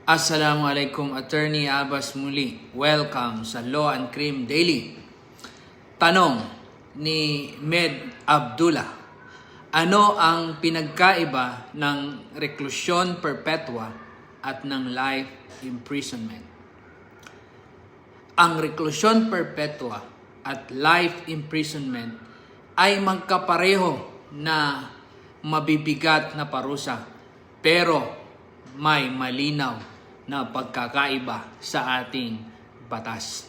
Assalamualaikum, Attorney Abbas muli. Welcome sa Law and Crime Daily. Tanong ni Med Abdullah, ano ang pinagkaiba ng reklusyon perpetua at ng life imprisonment? Ang reklusyon perpetua at life imprisonment ay magkapareho na mabibigat na parusa, pero may malinaw na pagkakaiba sa ating batas.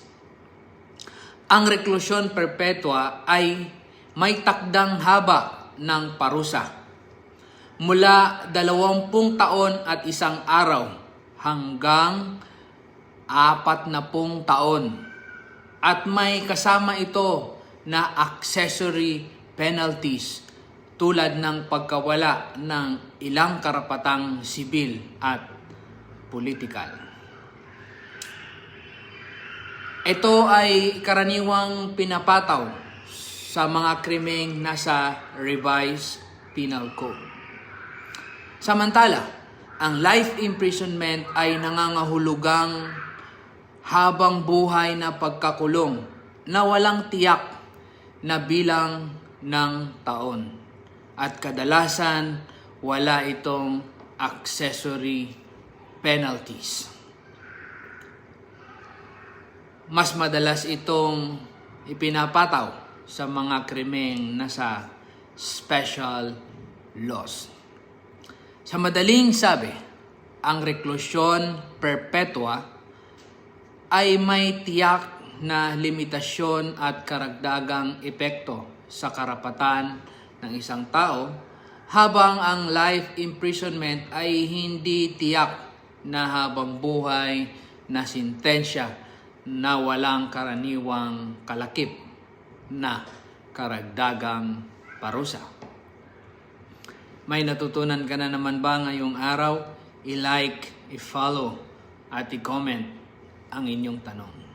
Ang reklusyon perpetua ay may takdang haba ng parusa mula 20 taon at 1 araw hanggang 40 taon, at may kasama ito na accessory penalties tulad ng pagkawala ng ilang karapatang sibil at politikal. Ito ay karaniwang pinapataw sa mga krimeng nasa Revised Penal Code. Samantala, ang life imprisonment ay nangangahulugang habang buhay na pagkakulong na walang tiyak na bilang ng taon, at kadalasan wala itong accessory penalties. Mas madalas itong ipinapataw sa mga krimeng nasa special laws. Sa madaling sabi, ang reklusyon perpetua ay may tiyak na limitasyon at karagdagang epekto sa karapatan ng isang tao, habang ang life imprisonment ay hindi tiyak na habang buhay na sentensya na walang karaniwang kalakip na karagdagang parusa. May natutunan ka na naman ba ngayong araw? I-like, i-follow at i-comment ang inyong tanong.